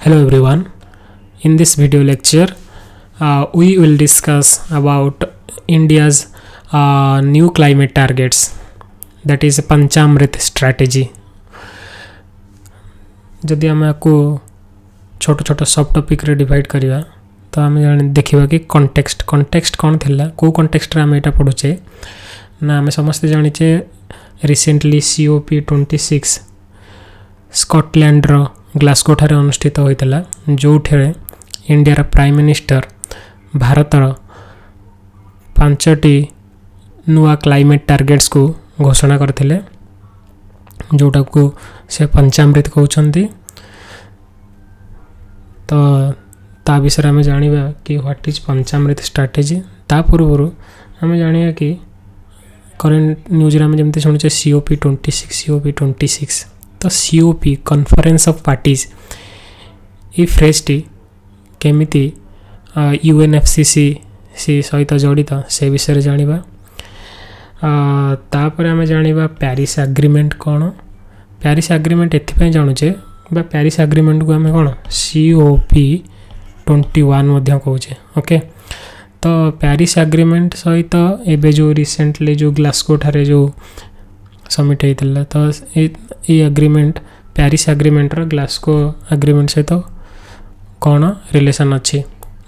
Hello everyone. In this video lecture, we will discuss about India's new climate targets, that is Panchamrit strategy. जदि आम आपको छोट छोट सब टॉपिक रे डिवाइड करिया तो आम देखिबा कि कॉन्टेक्स्ट कौन थिला को कॉन्टेक्स्ट रे आम एटा पढुचे ना आम समस्त जानिचे रिसेंटली COP26 स्कॉटलैंड रो ग्लासगो ठारे अनुष्ठित होइतला जो इंडिया प्राइम मिनिस्टर भारतर 5टी नुआ क्लाइमेट टार्गेट्स को घोषणा करथिले जोटा को से पंचामृत कहउछंती। तो ता विषय में जानिबा कि व्हाट इज पंचामृत स्ट्रेटजी। ता पूर्व आम जानिया कि करेंट न्यूज रे जमते सुनुचे COP26 तो COP कॉन्फ्रेंस ऑफ पार्टीज ये फ्रेज टी केमिति UNFCCC सहित जड़ित से विषय जानिबा। तापर आम जानिबा पेरिस एग्रीमेंट कौन। पेरिस एग्रीमेंट एथिपई जानुचे बा पेरिस एग्रीमेंट को आम कौन COP21 मध्य कहूचे। ओके तो पेरिस एग्रीमेंट सहित एबे जो रिसेंटली जो ग्लासगो ठारे जो समिट होता तो ये एग्रीमेंट पेरिस एग्रीमेंट रो ग्लासगो एग्रीमेंट सहित कौन रिलेशन अच्छी।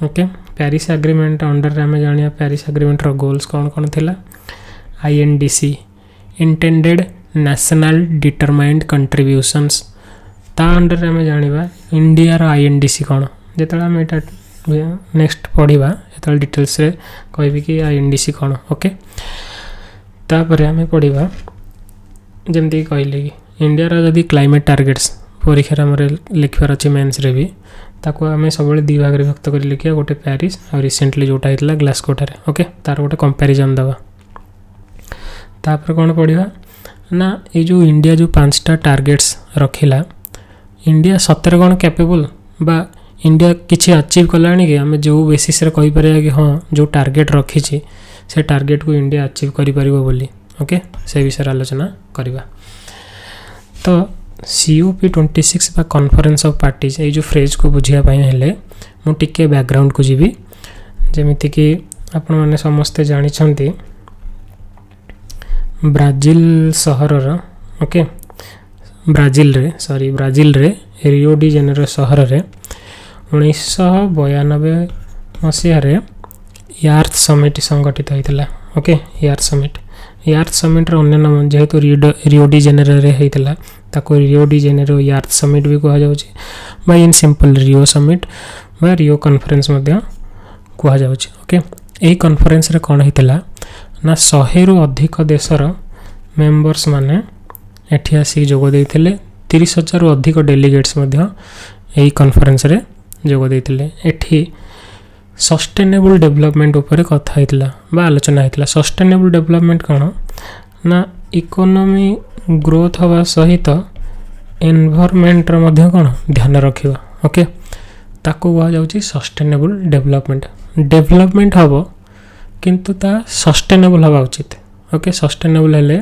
ओके पेरिस एग्रीमेंट अंडर रे हमें जानिया पेरिस एग्रीमेंट रो गोल्स कौन कौन थिला। INDC intended national determined contributions ता अंडर रे हमें जानिबा इंडिया रो INDC कौन जेतला हम एटा नेक्स्ट पढ़िबा एतल डिटेल्स रे कहबी कि INDC कौन। ओके तापर हमें पढ़िबा जमती कहले कि इंडिया रो जदी क्लाइमेट टार्गेट्स परीक्षा हमरे लिखबार अछि मेंस रे भी ताको आम सब दी भाग रे विभक्त कर लिखिया गोटे पेरिस और रिसेंटली जोटा होता ग्लासगो ठारे। ओके तार गोटे कंपैरिजन दबा तापर कौन पढ़िबा ना ये जो इंडिया जो 5टा टार्गेट्स रखिला इंडिया सତରେ कौन कैपेबल बा इंडिया किछि अचीव कलानी कि आम जो बेसिस रे कहि परिया कि हाँ जो टार्गेट रखी से टार्गेट को इंडिया अचीव करि परिबो बोली। ओके से विषय आलोचना करिबा। तो COP26 बा कॉन्फ्रेंस ऑफ पार्टीज ये जो फ्रेज को बुझिया पाई हेले मु टिके बैकग्राउंड को जीवी जेमिति कि आपण माने समस्ते जानि छंती ब्राजील सहर रो ओके ब्राजील रे रियो डी जेनेरो सहर रे 1992 मसीह रे यार्थ समिट संगठित होइतला। ओके यार्थ समिट रो अन्य नाम जेहेतु रियो डी जेनेरो रे होइतला ताको रियो डी जेनेरो यार्थ समिट भी कहा जाउची बा इन सिंपल रियो समिट बा रियो कॉन्फ्रेंस मध्य कहा जाउची। ओके एही कॉन्फ्रेंस रे कोन होइतला ना 100 रु अधिक देशर मेंबर्स माने एठी आसी जोग देइथिले 30,000 रु अधिक डेलीगेट्स मध्य एही कॉन्फ्रेंस रे जोग देइथिले। एठी सस्टेनेबल डेवलपमेंट ऊपर कथा होइतला बा आलोचना होइतला। सस्टेनेबल डेवलपमेंट कोन ना इकोनॉमी ग्रोथ हवा सहित एनवायरनमेंट रो मध्य कोन ध्यान रखिबा। ओके ताको कहा जाउची सस्टेनेबल डेवलपमेंट हबो किंतु ता सस्टेनेबल हवा उचित। ओके सस्टेनेबल हेले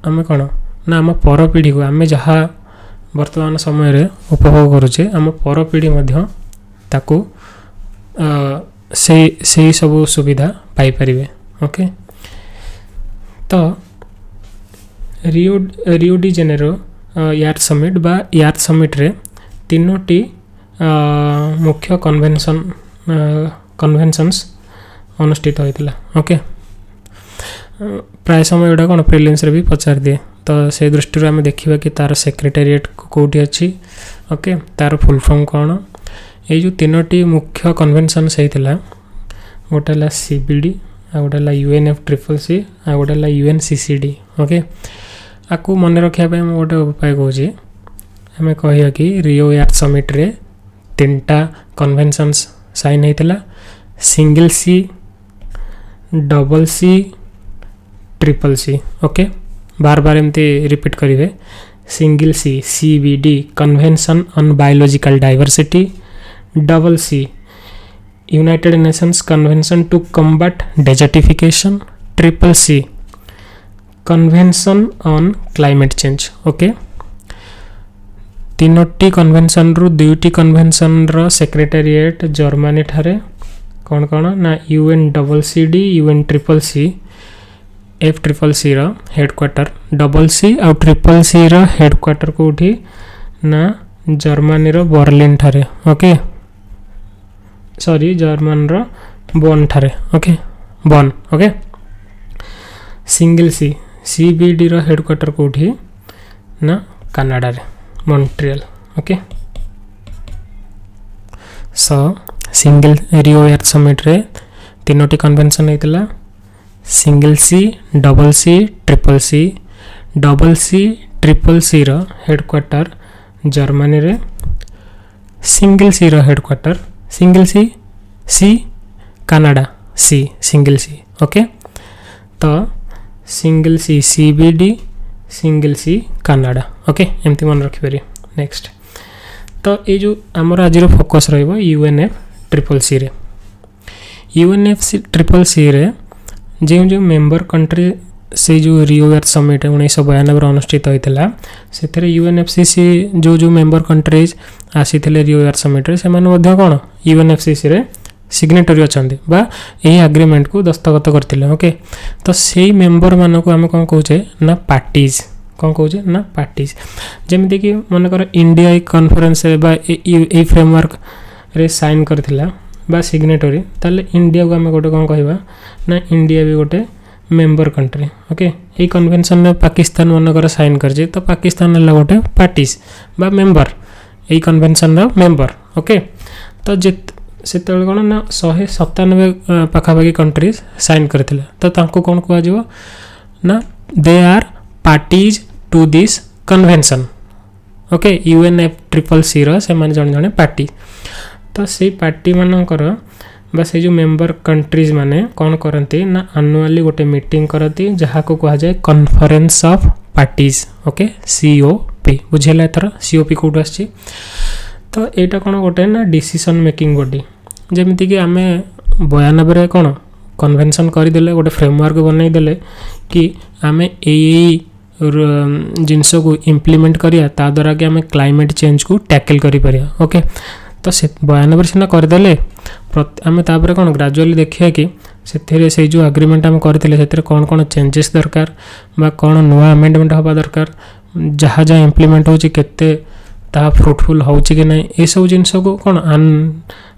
आमे कोन ना आम पर पीढ़ी को आमे जहा वर्तमान समय रे उपभोग करूचे आम पर पीढ़ी मध्य ताको से सब सुविधा पाई परिबे। ओके तो रियो डी जेनेरो यार्थ समिट बा यार्थ समिट रे 3टी मुख्य कन्वेंशन्स अनुष्ठित होइतला। ओके प्राय समय एटा कोन प्रिलिम्स रे भी पचार दिए तो से दृष्टि आम देखिबा कि तार सेक्रेटेरिएट कोठी अछि। ओके तार फुल फॉर्म कोन ए जो 3टी मुख्य कन्वेंशन्स होइतला गोटे ला CBD आ गोटे ला UNFCCC आ गोटे ला UNCCD। ओके आकु मन रखिया पे हम गोटे उपाय कहूँ आम कहिया कि रियो यार्थ समिट रे 3टा कन्वेंशन्स साइन होइतला single C double C triple C। Okay बार बार एमती रिपीट करिवे single C CBD convention on biological diversity double C United Nations convention to combat desertification triple C convention on climate change. Okay तीनोटी convention रु दुईटी convention रो secretariat Germany ठारे कौन कौन ना UNCCD UNCCC FCCC रो हेडक्वार्टर डबल सी आउ ट्रिपल सी रो हेडक्वार्टर कोठी ना जर्मनी रो बर्लिन ठारे ओके सॉरी जर्मन रो बॉन ठारे okay Bonn okay single C CBD रो हेडक्वार्टर कोठी ना कनाडा रे Montreal okay so single Rio Earth summit रे तीनोटी कन्वेंशन हेतला single C double C triple C double C triple C रो हेडक्वार्टर जर्मनी रे सिंगल सी रो headquarter single C Canada C single C okay तो single C CBD single C Canada okay एमती मन रखिपारे next तो ये जो आमर आज फोकस रहिबो UNFCCC रे UNFCCC रे जो मेंबर कंट्री से जो रियो एर्थ समिट 1992 अनुष्ठित होता से UNFCCC जो मेंबर कंट्रीज आसी रियो एर्थ समिट रे से कौन UNFCCC रे सिग्नेटरी अच्छा बा यही एग्रीमेंट को दस्तखत करते ओके तो से मेंबर मान को आम कौन कहे ना पार्टीज कौन कहे ना पार्टीज जमीती कि मनकर इंडिया कॉन्फ्रेंस ए फ्रेमवर्क रे साइन करथिला बा सिग्नेटरी ताले इंडिया को आम गोटे कौन कहवा ना इंडिया भी गोटे मेंबर कंट्री ओके ये कन्वेंशन में पाकिस्तान मनकर साइन कर तो पाकिस्तान है गोटे पार्टीज बा मेंबर ये कन्वेंशन मेंबर ओके तो से कौन ना 197 पाखापाखि कंट्रीज साइन करते तो कौन कह ना they are parties to this convention okay UNFCCC रो से माने जन जने पार्टी तो से पार्टी मानकर बा से जो मेंबर कंट्रीज माने कौन करती ना एनुअली गोटे मीटिंग करती जहाँ को कहा जाए conference of parties okay COP बुझेला एथर COP कोड आछि तो एटा कौन गोटे ना डिसीजन मेकिंग बॉडी जमीती कि आम 92 कौन कन्वेंशन करदे गोटे फ्रेमवर्क बनईदे कि आम जिनस को इम्प्लीमेंट करिया ता द्वारा कि आम क्लाइमेट चेंज को टैकल करि परिया ओके तो से 92 सीना करदे आम तापर कौन ग्राजुअली देखिए कि से जो एग्रीमेंट आम करते कौन कौन चेंजेस दरकार बा कौन नुआ अमेंडमेंट हवा दरकार जहाँ जहाँ इम्प्लीमेंट होची केते ता फ्रुटफुल होची कि नहीं ये सब जिनस को कौन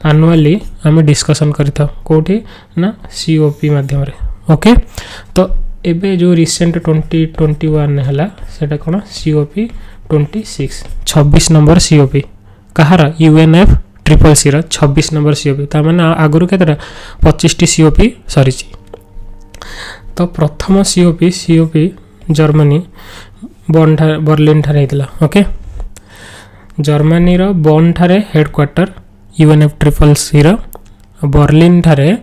एनुअली आम डिस्कसन करता कोठी ना COP माध्यम रे ओके तो एबे जो रिसेंट 2021 है सेटा कौन COP 26 नंबर COP कहार UNFCCC रा 26 नंबर COP ता माने आगुरु केतरा 25 टी COP सरी तो प्रथम COP जर्मनी बर्लिन ठारे हेतला ओके जर्मनी रो बॉन ठारे हेडक्वार्टर UNFCCC रो बर्लिन ठारे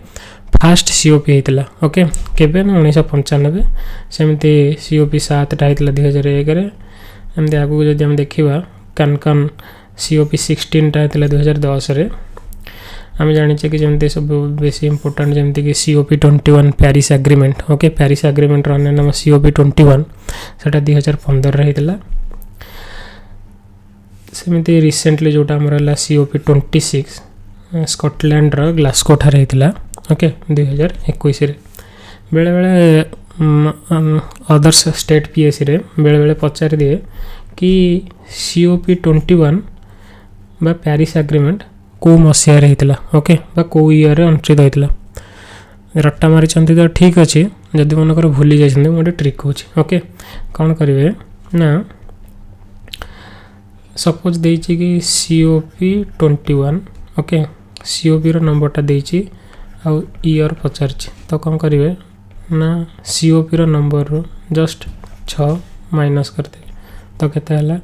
फास्ट COP हेतला ओके केबे ना 1995 सेमती COP 7 टा हेतला 2001 रे एमते आगु जदि हम देखिबा कान COP 16 टा हेतला 2010 रे हम जानि कि जमते सब बेसी इंपोर्टेंट जमते कि COP 21 Paris agreement okay Paris agreement रो नाम COP 21 सेटा 2015 रे हेतला सेमती रिसेंटली जोटा हमर हला COP 26 स्कॉटलैंड रो ग्लासगो ठारे हेतला ओके 2021 रे बेले बेले अदर्स स्टेट PSC रे बेले बेले पचार दिए कि COP 21 बा पेरिस एग्रीमेंट को मसिया रे हेतला ओके बा को ईयर रे अनुष्ठित होइतला रट्टा मारी चंती तो ठीक अछि जदि मनकर भूली जाइछन मोटे ट्रिक होछि ओके कोन करिवे ना सपोज देछि कि COP 21 ओके COP रो नंबरटा देछि आ ईयर पचारछि तो कोन करिवे ना COP रो नंबर रो जस्ट 6 माइनस करते तो केते हला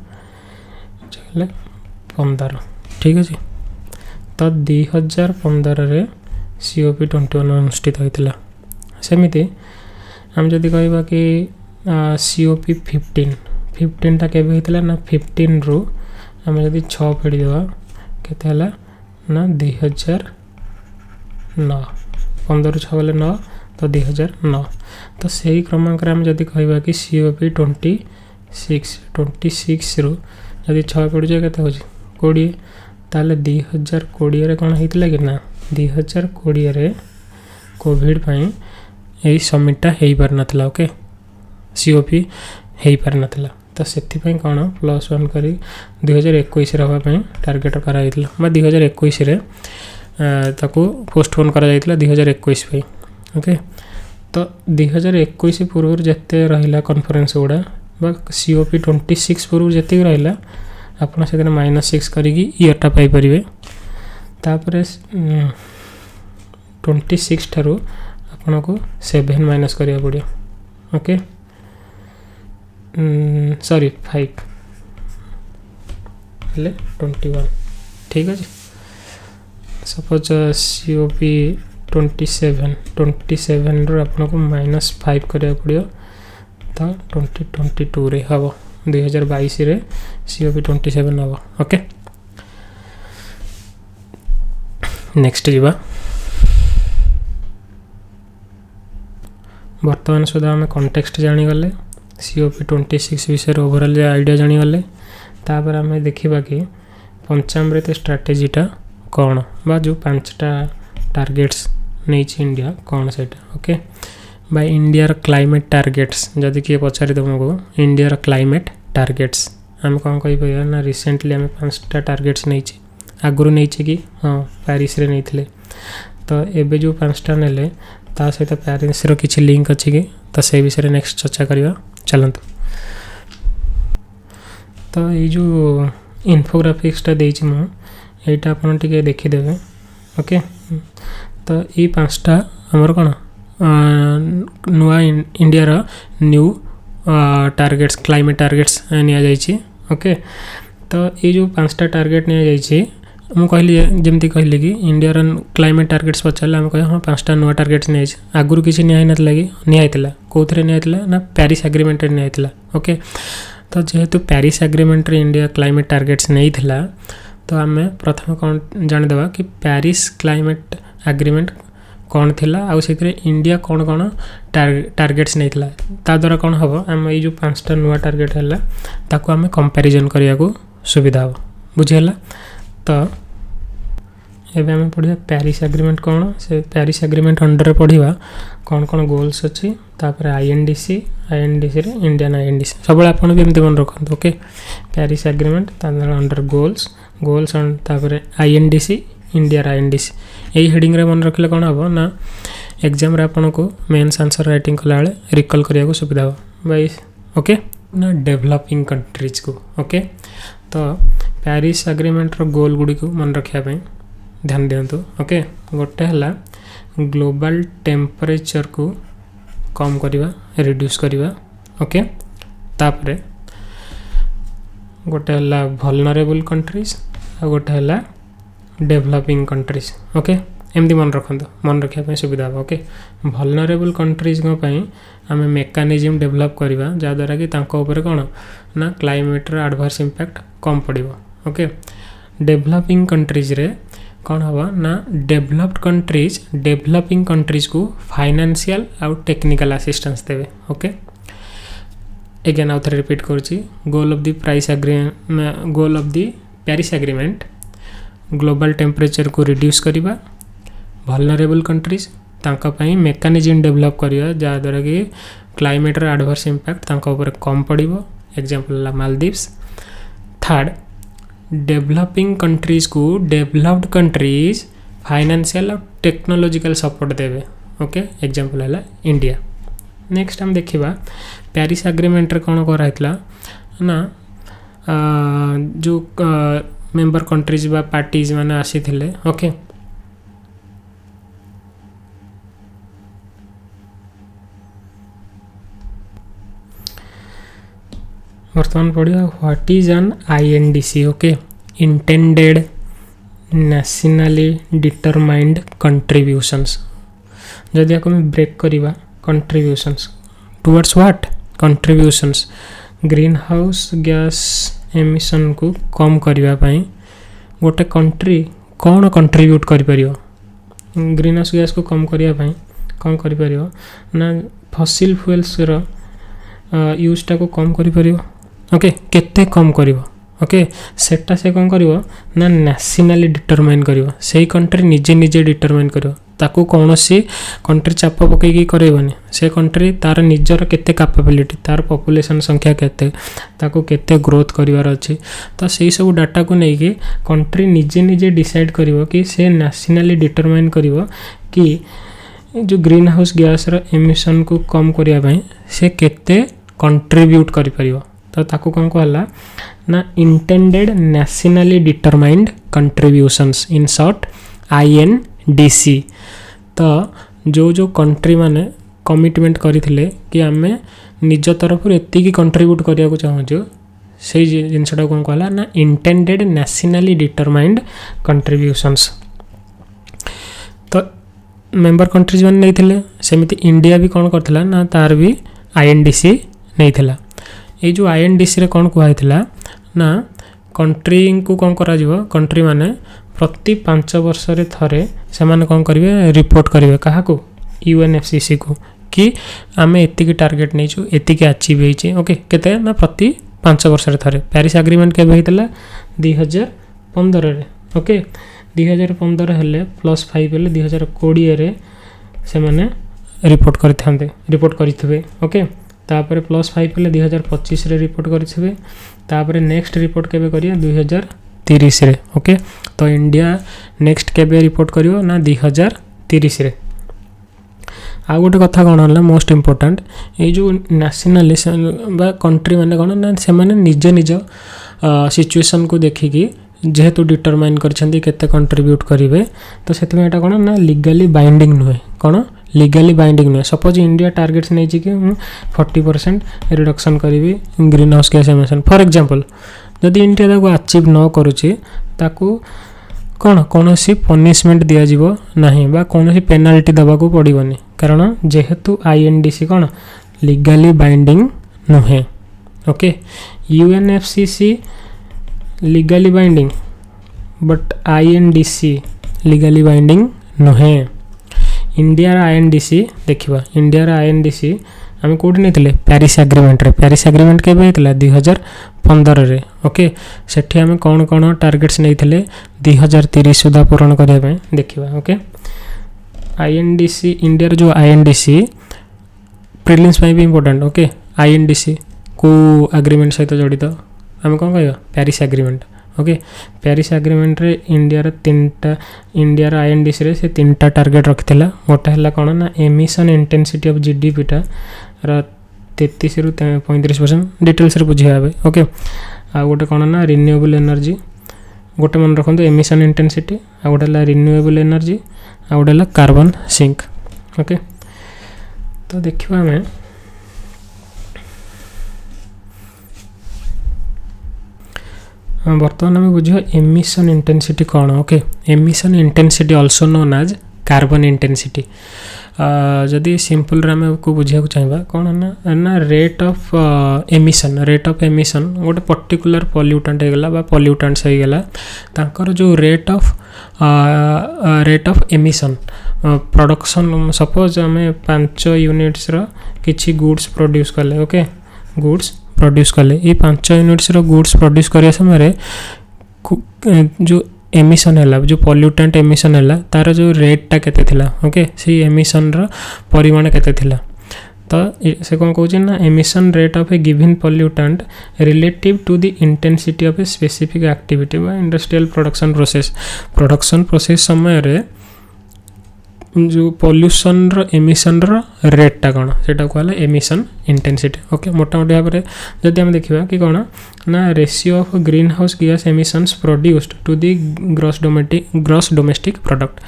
15 ठीक अछि तो 2015 रे COP 21 अनुष्ठित होइतला सेमिति हम जदि कहबा कि COP 15 टा केबे होइतला ना 15 रो हम जदि 6 फेडी देबा केते हला ना 2009 15 ରୁ 6 गले 9 तो 2009 तो सही क्रमांक हम जदि कहबा कि COP 26 रो जदि 6 पड़ुचे केते होची 20 ताले 2020 रे कोन हेतिला कि ना 2020 रे कोविड पई एई समिटटा हेई पार नथला ओके सीओपी हेई पार नथला तो सेति पई कोन +1 करी 2021 रे हवा पई टारगेट करा हेतिला बा 2021 रे ताको पोस्टपोन करा जायतिला 2021 पई ओके तो 2021 पूर्व जते रहिला कॉन्फ्रेंस गुडा बा सीओपी 26 पूर्व जते रहिला आपण से -6 करिकी ईयरटा पाई परिवे तापरे 26 ठारू आपण को 7 माइनस करिया पड़ियो ओके सॉरी 5 ले 21 ठीक है सपोज सीओपी 27 रो आपण को -5 करिया पड़ियो तो 2022 रे हबो 2022 रे सीओपी 27 हबो ओके नेक्स्ट जीवा वर्तमान सुधा आम कॉन्टेक्स्ट जानी गले सीओपी 26 विषय ओवरऑल आइडिया जानी गले तापर आम देखिबा कि पंचामृत स्ट्रैटेजीटा कौन बा जो 5टा टारगेट्स नहीं इंडिया कौन सेटा okay by India climate targets जदि किए पचारि तुमको इंडिया क्लाइमेट टारगेट्स आम कौन कही ना रिसेंटली आम 5टा टारगेट्स नहीं आगुरी नहीं कि हाँ पेरिस रे नहीं तो एबे जो 5टा नेले ता सहित पेरिस रो किछि लिंक अछि कि तो से विषय नेक्स्ट चर्चा करवा चलंतु तो ये जो इन्फोग्राफिक्सटा देछि मु एटा आपण टिके देखि देबे ओके तो ये 5टा हमर कोन नुआ इंडिया रो न्यू टारगेट्स क्लाइमेट टारगेट्स निया जाइछि ओके तो ये जो 5टा टारगेट निया जाइछि मु कहली जमती कहली कि इंडिया रो क्लाइमेट टारगेट्स पचारले हम कह हां 5टा नुआ टारगेट्स निया आगुरु किछि निया नत लागि निया आइतला कोथरे निया आइतला ना पेरिस एग्रीमेंट रे निया आइतला ओके तो जेहेतु पेरिस एग्रीमेंट रे इंडिया क्लाइमेट टारगेट्स नहीं थिला तो आम प्रथम कौन जान देवा कि पेरिस क्लाइमेट एग्रीमेंट कौन थिला आउ से इंडिया कौन कौन टारगेट्स नहीं थिला ता द्वारा कौन हम आम ये जो 5टा नुआ टारगेट है ताको आम कंपैरिजन करिया को सुविधा हो बुझेला तो एबे आम पढ़िया पेरिस एग्रीमेंट कौन से पेरिस एग्रीमेंट अंडर पढ़िया कौन कौन गोल्स अच्छी तापर आईएनडीसी रे इंडियन आईएनडीसी सब आपण भी एमती मन रखत okay Paris agreement under goals तापर आईएनडीसी इंडिया आईएनडीसी यही हेडिंग रे मन रखले कौन हम ना एग्जाम रे आपण को मेन्स आंसर राइटिंग कला बेले रिकॉल करिया को सुविधा हो बाय ओके ना डेवलपिंग कंट्रीज को ओके तो पेरिस एग्रीमेंट रो गोल गुडी को मन रखिया पे ध्यान दियंतु ओके गोटे हला ग्लोबल टेम्परेचर को कम करिवा रिड्यूस करिवा ओके तापरे गोटे हला वल्नरेबल कंट्रीज आ गोटे हला डेवलपिंग कंट्रीज ओके एमती मन रखंतु मन रखिया पे सुविधा हो ओके वल्नरेबल कंट्रीज को पई आमे मेकानिज्म डेवलप करिवा जा द्वारा कि तांको ऊपर कोन ना क्लाइमेट रो एडवर्स इंपैक्ट कम पड़िबो ओके डेवलपिंग कंट्रीज रे कौन हवा ना डेवलप्ड कंट्रीज डेवलपिंग कंट्रीज को फाइनेंशियल आउ टेक्निकल असिस्टेंस देवे ओके अगेन आउ थरे रिपीट करूची goal of the Paris agreement global temperature को रिड्यूस करिबा वल्नरेबल कंट्रीज तांका पई मेकानिज्म डेवलप करिया जा द्वारा कि क्लाइमेट रो एडवर्स इंपैक्ट तांका ऊपर कम पड़िबो एग्जांपल ला मालदीव्स थर्ड डेवलपिंग कंट्रीज को डेवलप्ड कंट्रीज फाइनेंशियल और टेक्नोलॉजिकल सपोर्ट देवे ओके एग्जांपल है इंडिया नेक्स्ट हम देखिबा पेरिस एग्रीमेंट रे कोन करा हितला ना जो मेंबर कंट्रीज बा पार्टीज माने आसी थिले ओके वर्तमान पढ़िया what is an INDC okay intended nationally determined contributions जदि आको में ब्रेक करिवा contributions towards what contributions greenhouse gas emission को कम करिवा पई गोटे कंट्री कौन कंट्रीब्यूट करि परियो ग्रीन हाउस गैस को कम करिया पई कौन करि परियो ना फॉसिल फ्यूल्स रो यूज टा को कम करि परियो ओके केते कम करिवो ओके सेटा से कौन करिवो ना नेशनली डिटरमाइन करिवो से कंट्री निजे निजे डिटरमाइन करिवो ताकू कौनसी कंट्री चाप पकईकी करैबनी से कंट्री तार निजर केते कैपेबिलिटी तार पॉपुलेशन संख्या केते ताकू केते ग्रोथ करिवार अछि तो सेही सब डाटा को नेकी कंट्री निजे निजे डिसाइड करिवो कि से नेशनली डिटरमाइन करिवो कि जो ग्रीन हाउस गैस रो एमिशन को कम करिया पई से केते कंट्रीब्यूट करि परिवो तो ताकू कौन कहला ना intended nationally determined contributions in short INDC तो जो कंट्री माने कमिटमेंट करथिले कि आमे निज तरफ एति की कंट्रीब्यूट करिया को चाहू से जिनसटा कौन कहला ना इंटेंडेड नेशनली डिटरमाइंड कंट्रीब्यूशंस तो मेंबर कंट्रीज माने नैथिले सेमिति इंडिया भी कौन करथिला ना तार भी INDC नैथिला ये जो INDC रे कौन कहला ना कंट्री को कौन करा जिवो कंट्री माने प्रति 5 वर्ष रे थरे से माने कौन करिवे रिपोर्ट करिवे काहा को UNFCCC को कि आमे एति की टारगेट नै छु एति की अचीव हेइ छि ओके केते ना प्रति 5 वर्ष रे थरे पेरिस एग्रीमेंट के हेतला 2015 रे ओके 2015 हेले +5 हेले 2020 रे से माने रिपोर्ट करिथिबे ओके तापर +5 हेले 2025 रे रिपोर्ट करिथिबे तापर नेक्स्ट रिपोर्ट केबे करिया 2030 रे ओके तो इंडिया नेक्स्ट केबे रिपोर्ट करियो ना 2030 रे आ गोटे कथा कोन हला मोस्ट इंपोर्टेंट ए जो नेशनलिज्म बा कंट्री माने कोन ना से माने निज निज सिचुएशन को देखिकी जेहेतु डिटरमाइन करछंदी केते कंट्रीब्यूट करिवे तो सेति में एटा कोन ना लीगली बाइंडिंग नुहे कोन लीगली बाइंडिंग नुहे सपोज इंडिया टारगेट्स नै छि कि 40% रिडक्शन करिवि greenhouse gas emission for example जदि इंडिया ताको अचीव न करूछि ताको कौन कौन सी पनिशमेंट दिया जीवो नहीं बा कौन सी पेनाल्टी दबा को पड़िबनी कारण जेहेतु INDC कौन लीगली बाइंडिंग नुहे okay UNFCCC legally binding but INDC legally binding नुहे इंडिया INDC देखिबा इंडिया INDC आम कौटी नहीं पेरिस एग्रीमेंट के 2015 रे ओके सेठी आम कौन कौन टार्गेट्स नहीं 2030 सुधा पूरण करने देखा ओके INDC इंडिया जो INDC प्रिलिम्स भी इम्पोर्टेंट ओके INDC को एग्रीमेंट सहित जड़ित आम कौन कह Paris agreement okay Paris agreement रे इंडिया INDC रे से 3टा टार्गेट रखिथिला गोटे हला कोन ना एमिशन इंटेंसिटी ऑफ GDP टा 33 रु 35% डिटेल्स रे बुझियाबे ओके आ गोटे कोन ना रिन्यूएबल एनर्जी गोटे मन रखंतु एमिशन इंटेंसिटी आ गोटे हला रिन्यूएबल एनर्जी आ गोटे हला कार्बन सिंक ओके तो देखिबा हमें बर्तमान आम बुझ एमिशन इंटेंसिटी कौन okay emission intensity also known as carbon intensity जदि सिंपल आम को बुझा चाहिए कौन ना रेट ऑफ एमिशन गोटे पर्टिकुलर पॉल्यूटेंट होगला बा पॉल्यूटेंट्स होगला तांकर जो rate of emission production suppose आम 5 यूनिट्स रो किछि गुड्स प्रोड्यूस कले ओके गुड्स प्रोड्यूस कले ये 5 यूनिट्स रो गुड्स प्रोड्यूस करिया समय जो एमिशन है जो पॉल्यूटेंट एमिशन है तार जो रेटा केते थिला ओके से एमिशन रो परिमाण केते थिला तो से कौन कहूँ ना emission rate of a given pollutant relative to the intensity of a specific activity बा इंडस्ट्रियल प्रोडक्शन प्रोसेस समय रे जो पॉल्यूशन रो एमिशन रो रेटा कौन सेटा कहला एमिशन इंटेंसिटी ओके मोटामोटी भाव में जदि हम देखा कि कौन ना ratio of greenhouse gas emissions produced to the gross domestic product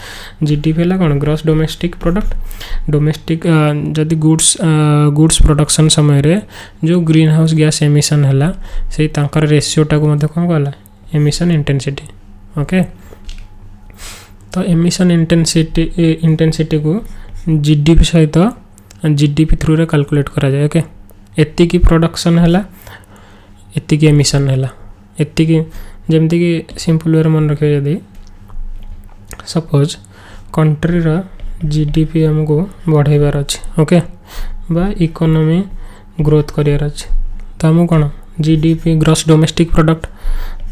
GDP है कौन ग्रॉस डोमेस्टिक प्रोडक्ट डोमेस्टिक जदि गुड्स प्रोडक्शन समय रे जो ग्रीन हाउस गैस एमिशन है से तांकर रेशियोटा को कौन कहला एमिशन इंटेंसिटी ओके तो एमिशन इंटेंसिटी को GDP सहित GDP थ्रू रे कैलकुलेट करा जाए ओके एति की प्रोडक्शन है एति की एमिशन है एति की जेमती कि सिंपल वे मन रखिए यदि सपोज कंट्री रो GDP हमको बढ़ाइबार अच्छे ओके बा इकोनॉमी ग्रोथ करियार अच्छे तो हमको कौन जीडीपी ग्रॉस डोमेस्टिक प्रोडक्ट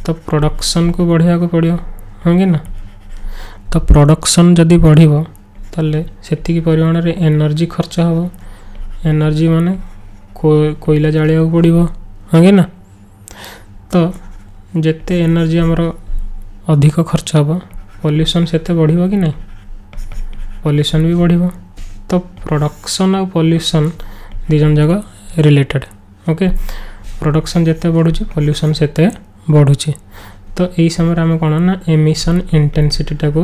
तो प्रोडक्शन को बढ़िया को पड़ो हाँ कि ना तो प्रोडक्शन जदि बढ़िबो ताले सेतिकी परिमाण रे एनर्जी खर्च हो एनर्जी माने कोयला जालिया को पड़िबो हाँ कि ना तो जेते एनर्जी हमर अधिक खर्च हो पॉल्यूशन सेते बढ़िबो कि नहीं पॉल्यूशन भी बढ़िबो तो प्रोडक्शन और पॉल्यूशन दिजन जगह रिलेटेड ओके प्रोडक्शन जिते बढ़ुची पॉल्यूशन सेते बढ़ुची तो यही समय आम कौन ना एमिशन इंटेंसिटी टाको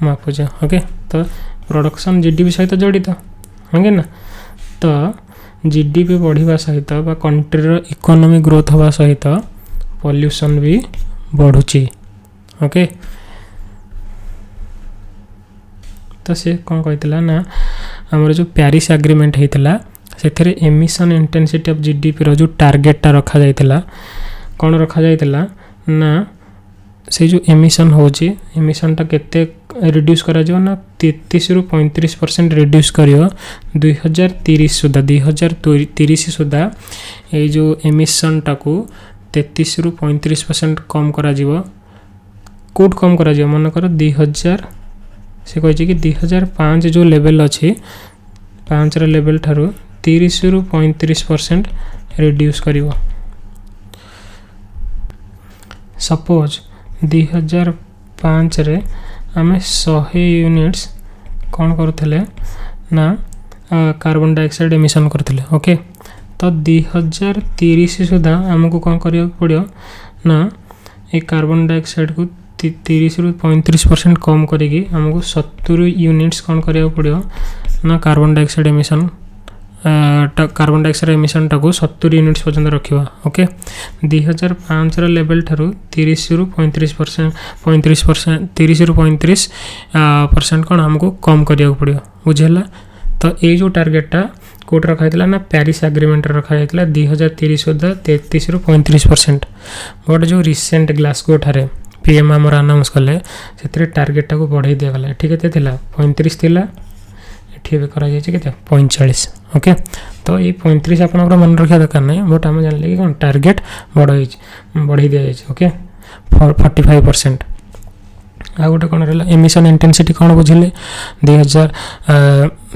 मापुचे ओके तो प्रोडक्शन जीडीपी सहित जड़ित हाँ कि ना तो जीडीपी बढ़िया सहित बा कंट्रीर इकोनॉमी ग्रोथ हवा सहित पॉल्यूशन भी बढ़ुची ओके तो से कौन कहला ना आमर जो पेरिस एग्रीमेंट होता से एमिशन इंटेंसिटी ऑफ जीडीपी रो जो टारगेटा रखा जाइतिला कौन रखा जाइतिला ना से जो एमिशन होची एमिशन टा केते रिड्यूस करा जो ना 33 रु 35% रिड्यूस करियो 2030 सुधा 2030 सुधा ये जो एमिशन टा को 33 रु 35% कम करा जीवो कोड कम करा जीवो मन कर 2000 से कहि कि 2005 जो लेवल अच्छी 5 लेवल ठारू 30 रु 35% रिड्यूस करिवो सपोज 2005 रे आमे 100 यूनिट्स कौन करुले ना कार्बन डाइऑक्साइड एमिशन करथिले ओके तो 2030 सुधा आमको कौन करिया पड़ियो ना ए कार्बन डाइऑक्साइड को 30 रु 35% कम करिकी आमको 70 यूनिट्स कौन करिया पड़ियो ना कार्बन डाइऑक्साइड एमिशन टाको 70 यूनिट्स पर्यंत रखा ओके 2005 लेवल ठारू 30 रु 35% 30 रु 35% कौन हमको कम करिया पड़ियो बुझेला तो ये जो टारगेटा कोट रखा है ना पेरिस एग्रीमेंट रखा है 2030 सुधा 33 रु 35% बट जो रिसेंट ग्लासगो ठारे पीएम आमर अनाउंस कले से टारगेटा को बढ़ाई दिगला ठीक है 35 थिला एठी भी करा जायछि केते 45 ओके तो ये 35 आपनकर मन रखा दरकार नहीं बट आम जानले कि कौन टारगेट बढ़ाई दिया जायछि ओके 45% आ गोटे कौन रहा एमिशन इंटेंसिटी कौन बुझे 2000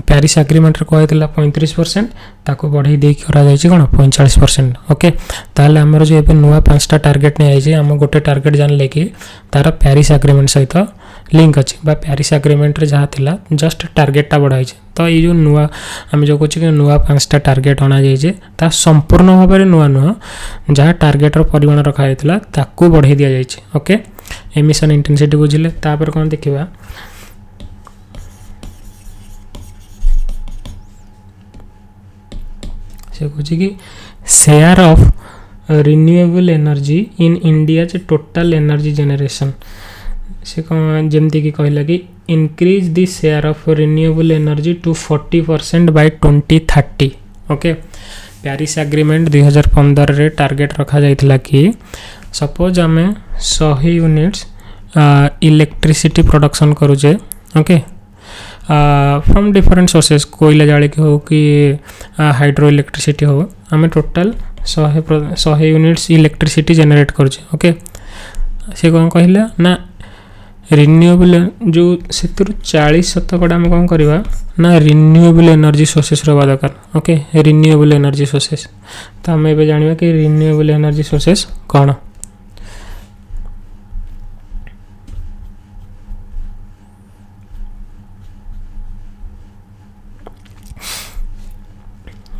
पेरिस एग्रीमेंट कहला 35% ताको बढ़ाई दे कौन 45% ओके ताहले आमर जो एबे नुआ 5टा टारगेट नहीं आई आम गोटे टारगेट जानले कि तार पेरिस एग्रीमेंट सहित लिंक अच्छी बा पेरिस एग्रीमेंट रे जहाँ थिला जस्ट टारगेटा बढ़ाई तो ये जो नुआ आम जो कहे कि नुआ 5टा टारगेट अना जाए संपूर्ण भाव में नुआ नुह जहाँ टारगेटर परिमाण रखा ताकू बढ़ाई दि जाए ओके एमिशन इंटेंसिटी बुझिले तापर कौन देखिबा से कहे कि share of renewable energy in India total energy generation से जमती कि कहला कि increase the share of renewable energy to 40% by 2030 okay Paris agreement 2015 रे टारगेट रखा जाइतिला कि सपोज आम 100 यूनिट्स इलेक्ट्रिसिटी प्रोडक्शन करुचे ओके फ्रॉम डिफरेंट सोर्सेस कोयला जाली के हो कि हाइड्रो इलेक्ट्रिसिटी हो आम टोटल 100 यूनिट्स इलेक्ट्रिसिटी जनरेट करुचे ओके से कौन कहला ना रिन्यूएबल जो से 40% आम कौन करवा ना रिन्यूएबल एनर्जी सोर्सेस रहा दरकार ओके रिन्यूएबल एनर्जी सोर्सेस तो आम ए जाना कि रिन्यूएबल एनर्जी सोर्सेस कौन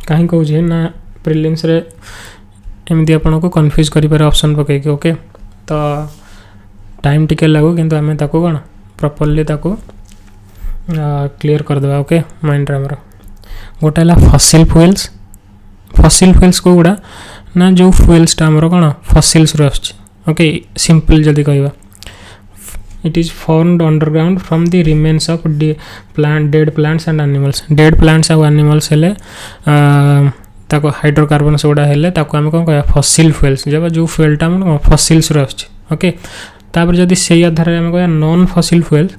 कहीं कहे ना प्रिलिम्स रे एमती आपन को कन्फ्यूज करें ऑप्शन पकईकि ओके तो टाइम टिके लागू किंतु आम ताको कौन प्रॉपर्ली ताको क्लियर करदे ओके माइंड आमर गोटे है फसिल फ्यूल्स को गुड़ा ना जो फ्यूल्सटा आमर कौन फसिल्स ओके सिंपल जदि कहवा it is formed underground from the remains of dead plants and animals dead plants और एनिमल्स हेले ताको हाइड्रोकार्बन्स गुड़ा हेले ताको आम कौन कह फसिल फ्यूल्स जब जो फ्यूलटा आम फसिल्स ओके तापर जदि से आधार आम कह नॉन फसिल फ्यूल्स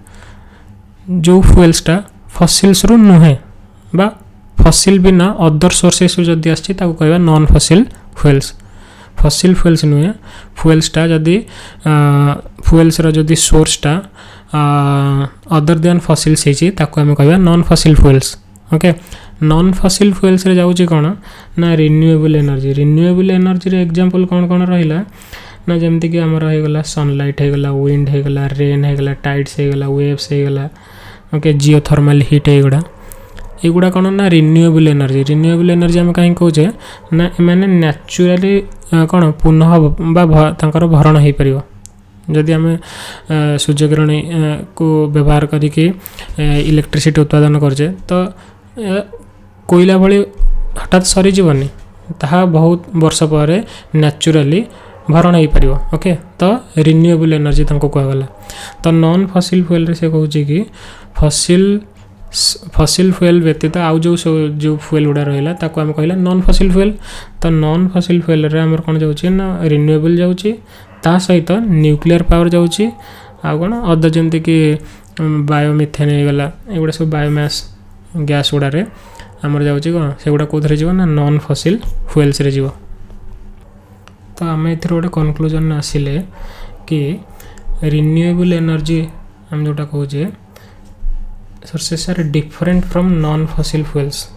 जो फ्यूल्सटा फसिल्स रु नुहे बा फसिल बिना अदर सोर्सेस जदि आछि ताको कहबा नॉन फसिल फ्यूल्स फसिल फुएल्स नुहे फुएल्सटा जदि फुएल्सर जदि सोर्सटा अदर देन फसिल्स होती आम कह non fossil फुएल्स okay non fossil फुएल्स रे जाऊँ कौन ना रिन्यूएबल एनर्जी रिन्यूएबल एनर्जी रे एग्जांपल कौन कौन रहा ना जमती कि आमर होगला सनलाइट होगला विंड होगला रेन होगला टाइड्स होगला वेव्स होगला ओके जियोथर्मल हीट एगुड़ा एगुड़ा कौन ना रिन्यूएबल एनर्जी आम कहीं कहे ना मैंने नेचुराली कौन पुनः तांकर भरण हो पार जदि आम सूर्यकिरण को व्यवहार करके इलेक्ट्रिसिटी उत्पादन करछे तो कोयला भली हठात सरीजनी ताहा बहुत वर्ष पर नेचुराली भरण हो पार ओके तो रिन्यूएबल एनर्जी कहगला तो नॉन फसिल फुएल से कहूँ कि फसिल फुएल व्यतीत आउ जो फुएल गुड़ा रहा ताको आम कहला नॉन फसिल फुएल तो नॉन फसिल फुएल रे आमर कौन जाऊँगी ना रिन्यूएबल जाऊँगी ता सहित न्यूक्लियर पावर जाऊँगी आ कौन अदर जमती कि बायोमिथेन होगला एगुड़ा सब बायोमास गैस गुड़े आमर जाऊँगी कौन से गुड़ा कौन जी ना नॉन फसिल फुएल्स रे जीव तो आम ए गोटे कनक्लूजन आसिले कि रिन्यूएबल एनर्जी आम जोटा कहे sources are different from non fossil fuels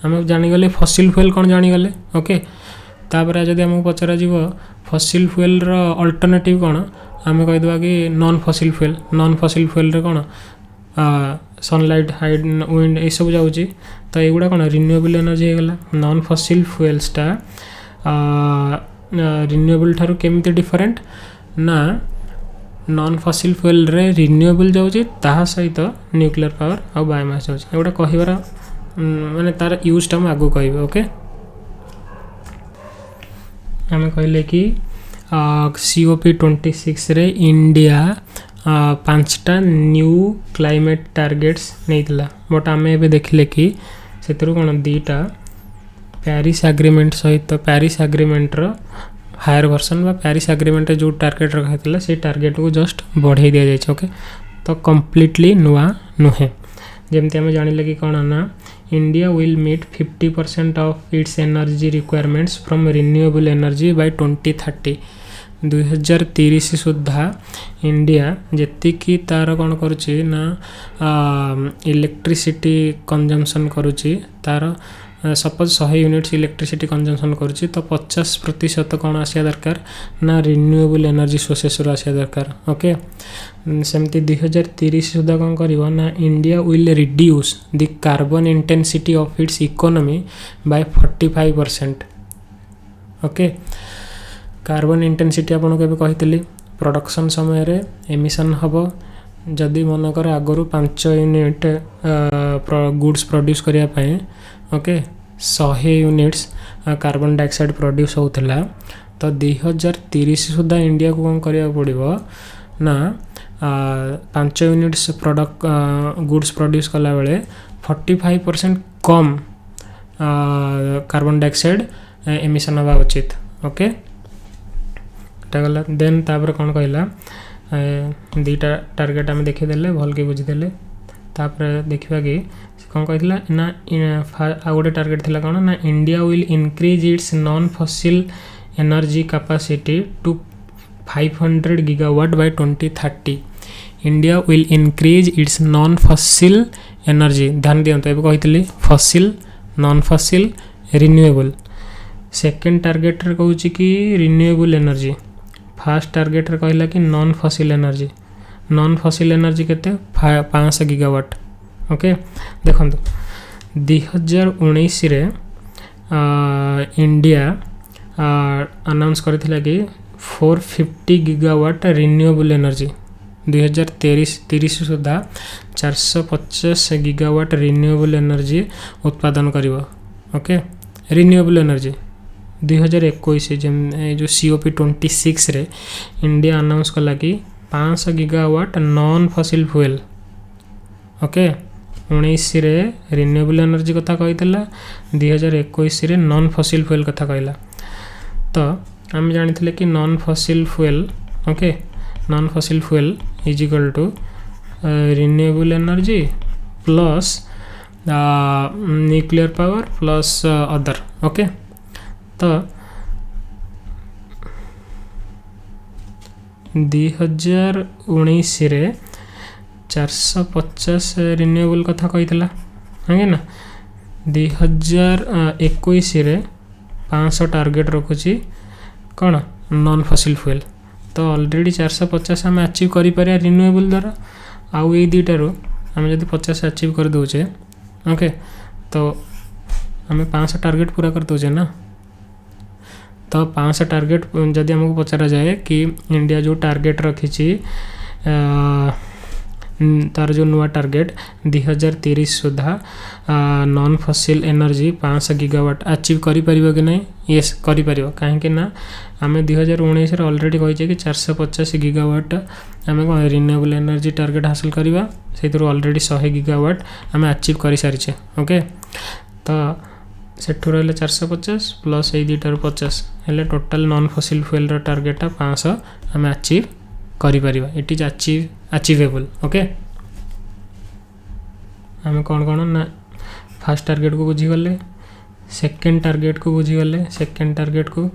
आम जानीगले फसिल फुएल कौन जानीगले ओके तापर जदि आमको पचरा जीव फसिल फुएल रो अल्टरनेटिव कौन आम कहीदे कि नॉन फसिल फुएल रे कौन सनलाइट हाइड विंड ये सब जाऊँगी तो युवा कौन रिन्यूएबल एनर्जी होगला नॉन फसिल फुएल्सटा रिन्यूएबल ठारू केमिति डिफरेंट ना नॉन फसिल फुएल रे रिन्यूएबल जाऊँगी ताहा सहित न्यूक्लियर पावर आ बायोमास जाऊँगी एगुड़ा कहबार माने तार यूजटा मुझे आगू कहबे ओके आम कहले कि COP26 रे इंडिया 5टा न्यू क्लाइमेट टार्गेट्स नहीं बट आम ए देखिले कि से कौन 2टा पेरिस एग्रीमेंट सहित पेरिस एग्रीमेंट रो हायर वर्सन बा पेरिस एग्रीमेंट जो टार्गेट रखा से टार्गेट को जस्ट बढ़ाई दि जाए ओके तो कम्प्लीटली नुआ नुहे जमती आम जानिले कि कौन ना India will meet 50% of its energy requirements from renewable energy by 2030 2030 सुधा इंडिया जी तार कौन करुच्ची ना इलेक्ट्रिसिटी कंजम्पशन करुच्ची तार सपोज 100 यूनिट्स इलेक्ट्रिसिटी कंजम्पशन करुच्ची तो 50% कौन आसिया दरकार ना रिन्यूएबल एनर्जी सोर्सेस आसिया दरकार ओके सेमती 2030 सुधा कौन करिवो ना India will reduce the carbon intensity of its economy bye 45% okay carbon intensity आपन के कही प्रोडक्शन समय रे एमिशन हम जदि मनकर आगु 5 यूनिट गुड्स प्रोड्यूस करने okay 100 units carbon dioxide produce होता तो 2030 सुधा इंडिया को कौन करिया पड़िबो ना 5 यूनिट्स प्रोडक्ट गुड्स प्रोड्यूस कला बेले 45% कम कार्बन डाइऑक्साइड एमिशन हवा उचित ओके गला देन तापर कौन कहला 2टा टार्गेट आम देखीदे भल के बुझीदे तापर देखा कि कौन कहला ना आ गोटे टार्गेट थिला कौन ना India will increase its non fossil energy capacity to 500 gigawatt by 2030 India will increase its non fossil energy ध्यान दियंतु एबे कहितली फसिल नॉन फसिल रिन्यूएबल सेकेंड टार्गेट रे कहूँ कि रिन्यूएबल एनर्जी फास्ट टार्गेट रे कहला कि नॉन फसिल एनर्जी केते 500 गीगावाट ओके देखो 2019 रे इंडिया अनाउंस करथिला कि 450 गीगावाट रिन्यूएबल एनर्जी 2030 सुधा 450 गीगावाट रिन्यूएबल एनर्जी उत्पादन करिवो ओके रिन्यूएबल एनर्जी 2021 जो COP26 रे इंडिया अनाउंस कला कि 500 gigawatt non fossil fuel okay 19 रे रिन्यूएबल एनर्जी कथा कहितला 2021 रे नॉन फसिल फुएल कथा कहला तो आम जानिथिले कि non fossil fuel okay non fossil fuel is equal to renewable energy plus nuclear power plus other okay तो 2019 रे 450 रिन्यूएबल कथा कही है ना 2021 रे 500 टार्गेट रखुची कौन नॉन फसिल फ्यूल तो ऑलरेडी 450 आम अचीव कर रिन्यूएबल द्वारा आउ ये दुईटारू आम जब 50 अचीव कर दौचे ओके तो आम 500 टार्गेट पूरा कर दौचे ना तो 500 टार्गेट जदि आमको पचरा जाए कि इंडिया जो टार्गेट रखी तार जो नुआ टार्गेट 2030 सुधा non fossil energy 500 gigawatt achieve करि परिबो कि नहीं यस करि परिबो काहे ना आम 2019 रे ऑलरेडी कही कि 450 गीगावाट आम रिन्यूएबल एनर्जी टार्गेट हासिल करवा से ऑलरेडी 100 गीगावाट आम अचीव कर सारी ओके तो सेठू रहा 450 प्लस ये दुईटार 50 हेल्ले total non fossil fuel target 500 आम अचीव करिपरिबा इट इज अचीवेबल ओके आम कौन कौन ना फर्स्ट टार्गेट को बुझीगले सेकेंड टार्गेट को बुझीगले सेकेंड टार्गेट को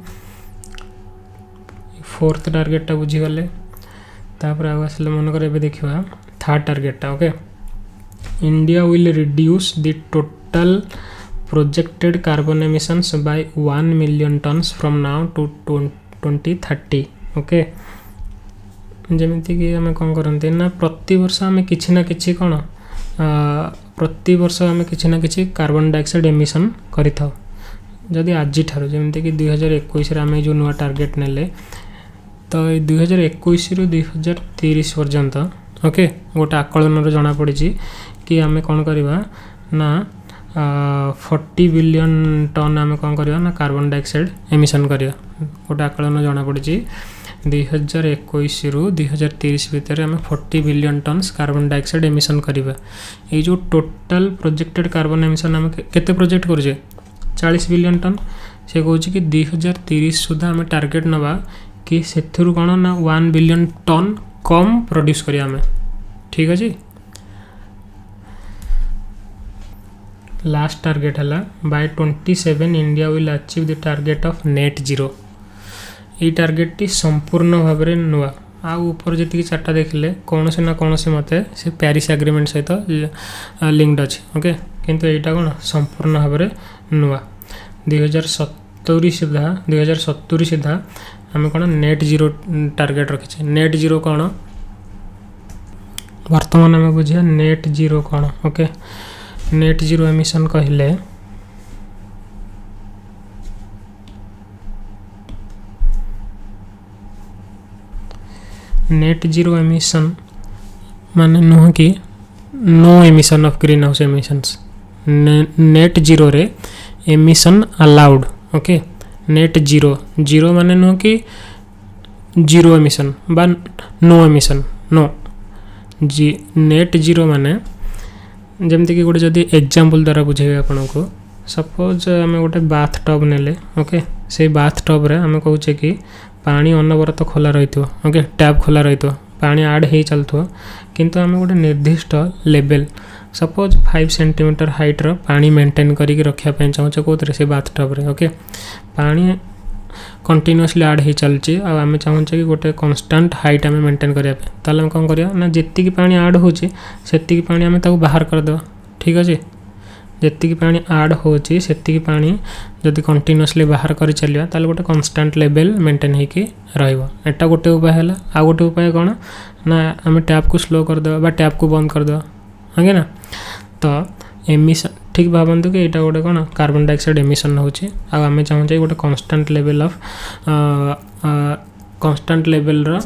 फोर्थ टार्गेटा बुझीगले तापर आसले मनकर एबे देखिबा थर्ड टार्गेटा okay India will reduce the total projected carbon emissions by 1 million tons from now to 2030 okay जमीती कि आम कौन करते ना प्रति वर्ष आम कि ना कि कौन प्रति वर्ष आम कि ना कि कार्बन डाइऑक्साइड एमिशन करें जदि आज ठार जमीती कि 2021 आम जो नुआ टार्गेट नेले तो 2021 रु 2030 पर्यंत ओके गोटे आकलन जना पड़ी कि आम कौन करवा ना 40 बिलियन टन आम कौन करवा ना कार्बन डाइऑक्साइड एमिशन करवा गोटे आकलन जना पड़ी 2021 रु 2030 भितर आम 40 billion turns carbon dioxide emission करवा ये जो टोटल प्रोजेक्टेड कार्बन एमिशन आम केते प्रोजेक्ट करुचे 40 बिलियन टन से कौच कि 2030 सुधा आम टार्गेट नवा कि से कौन ना 1 बिलियन टन कम प्रोड्यूस करिया आम ठीक अच्छे लास्ट टार्गेट है by 27 India will achieve the target of net zero ये टार्गेट टी संपूर्ण भाव में नुआ आ ऊपर जी चार्टा देखिले कौन से ना कौन से मत से पेरिस एग्रीमेंट सहित लिंक्ड अच्छे ओके किंतु यहाँ कौन संपूर्ण भाव में नुआ 2070 सीधा आम कौन नेट जीरो टार्गेट रखीचे नेट जीरो कौन वर्तमान आम बुझा नेट जीरो कौन ओके नेट जीरो एमिशन कहले नेट जीरो एमिशन माने नुह कि no emission of greenhouse emissions net zero रे emission allowed okay net zero zero माने नुह कि जीरो एमिशन बा नो एमिशन नो जी नेट जीरो माने जमती कि गोटे जदि एग्जांपल द्वारा बुझेबे आपन को सपोज आम गोटे बाथ टब नेले ओके से बाथ टब रे आम कहूचे कि पानी अनवरत खोला रही ओके टैप खोला रही पानी आड हो चलुव किंतु आम गोटे निर्दिष्ट लेवल सपोज 5 सेंटीमीटर हाइट रो पानी मेंटेन करके रखापी चाहूचे कौन से बाथ टब रे ओके पानी कंटिन्यूअसली आड हो चलती आम चाहूचे कि गोटे कांस्टेंट हाइट आम मेंटेन करने ताल कौन करवा ना जी पानी आड होती पानी आम बाहर करदे ठीक अच्छे जी पानी आड होची सेतिकी पानी जदि कंटिन्यूअसली बाहर कर चलिया ताले गोटे कांस्टेंट लेवल मेंटेन होकी रहइबो एटा गोटे उपाय हैला आ गोटे उपाय कोन ना आम टैप को स्लो कर देबा बा टैप को बंद कर देबा हां ना तो एमिशन ठीक भावंतु कि एटा गोटे कोन कार्बन डाइऑक्साइड एमिशन होची आ आम चाहू जे गोटे constant level of constant level रो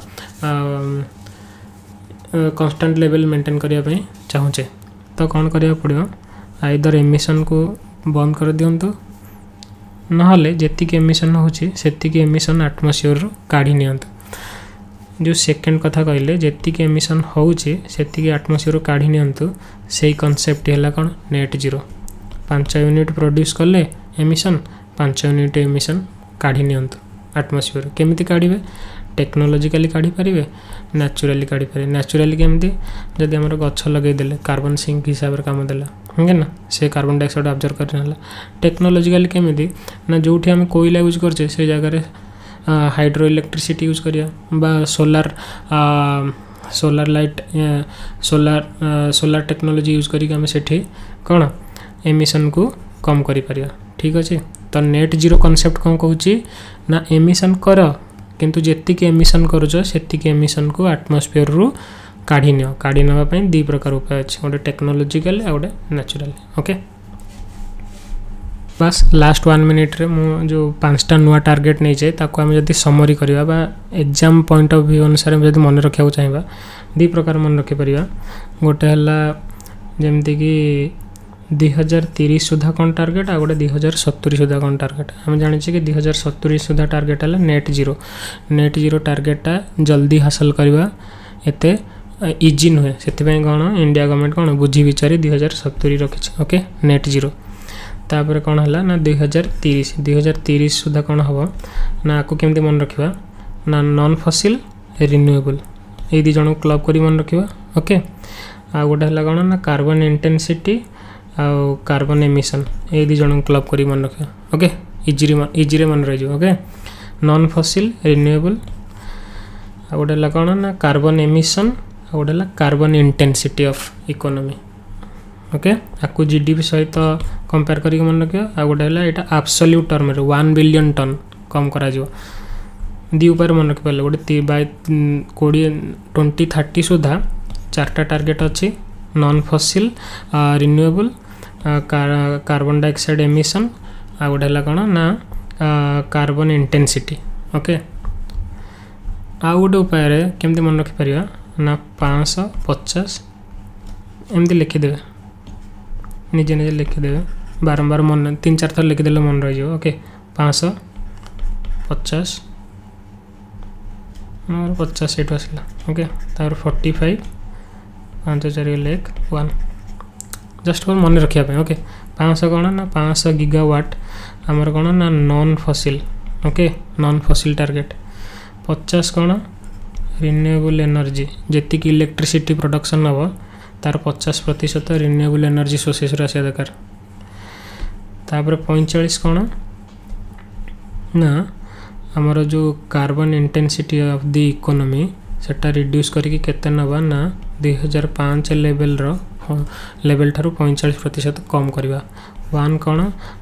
कांस्टेंट लेवल मेंटेन करिया पई चाहूचे तो कौन करिया पड़ियो आइदर एमिशन को बंद कर दिंतु नहले जेतिक एमिशन होची सेतिक एमिशन एटमॉस्फेयर रो काढ़ी नियंतु जो सेकेंड कथा कहले जेतिक एमिशन होची सेतिक एटमॉस्फेयर रो काढ़ी नियंतु सेही कांसेप्ट हैला कोन नेट जीरो 5 यूनिट प्रोड्यूस करले एमिशन 5 यूनिट एमिशन काढ़ी नियंतु एटमॉस्फेयर केमिति काढ़ीबे टेक्नोलॉजिकली काढ़ी पारिबे नेचुरली काढ़ी पारे नेचुरली केमिति जदि हमर गछ लगे देले कार्बन सिंक हिसाब रे काम देला है ना से कार्बन डाइऑक्साइड ऑब्जर्व करना टेक्नोलॉजिकली केमिति ना जोठी हम कोयला यूज करछे से जगह रे हाइड्रो इलेक्ट्रिसिटी यूज करिया बा solar light solar technology use करिक आम सेठी कौन एमिशन को कम करि परिया। ठीक अच्छे तो नेट जीरो कॉन्सेप्ट कौन कहूँ ना एमिशन कर किंतु जेतिक एमिशन करुच सेतिक एमिशन को एटमॉस्फेयर रु काढ़ी नापी दी प्रकार उपाय अच्छे गोटे टेक्नोलोजिकल आ गोटे नेचुरल। ओके बस लास्ट 1 मिनिट रे मु जो 5टा नुआ टार्गेट नहीं जाए ताको आम जदि समरी करवा बा एग्जाम पॉइंट ऑफ व्यू अनुसार जदि मन रखा चाहिए दी प्रकार मन रखी परिया। गोटे हला जेमती कि 2030 सुधा कौन टार्गेट आ गोटे 2070 सुधा कौन टार्गेट। आम जानी कि 2070 सुधा टार्गेट है नेट जीरो टार्गेटा जल्दी हासिल करवा एते इजी नुहे से कौन इंडिया गवर्नमेंट कौन बुझी विचारी 2070 रखी। ओके नेट जीरो तापर कौन है ना 2030 सुधा कौन हम ना आपको केमती मन रखा ना नॉन फसिल रिन्यूएबल ये दी जन क्लब करी मन रखा। ओके आ गोटे है कौन ना कार्बन इंटेंसिटी आउ कार्बन एमिशन ये दी जन क्लब करी मन रखा। ओके इजी मन रही। ओके नॉन फसिल रिन्यूएबल आ गोटे है कौन ना कार्बन एमिशन आ गोटे है carbon intensity of economy. Okay आपको जीडीपी सहित कंपेयर करके मन रखियो। आ गोटे है यहाँ एब्सोल्यूट टर्म 1 बिलियन टन कम करा दी उपाय मन रखी पारे गोटे बाय 2030 सुधा 4टा टार्गेट अच्छी नॉन फसिल रिन्यूएबल कार्बन डाइऑक्साइड एमिशन आ गोटे है कौन ना कार्बन इंटेंसिटी। ओके आ गोटे उपाय केमती मन रखिपर ना 550 एमती लिखिदेवे निजे निजे लिखिदेवे बारंबार मन 3-4 थर लिखिदेले मन रही। ओके 550 एटू आसला। ओके तार 45 5-4-1 जस्ट फॉर मन रखा। ओके 500 कौन ना 500 गीगावाट आमर कौन ना नॉन फसिल। ओके नॉन फसिल टार्गेट 50 कौन रिन्यूएबल एनर्जी जेतिक इलेक्ट्रिसिटी प्रोडक्शन हम तार 50% रिन्यूएबल एनर्जी सोर्सेस आसा दरकार। तापर 45 कौन ना आमर जो carbon intensity of the economy सेटा रिड्यूस करके केते नबा ना 2005 लेवल ठारू 45% कम करवा। 1 कौन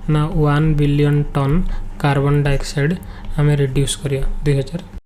ना 1 बिलियन टन कार्बन डाइऑक्साइड आम रिड्यूस करिया 2000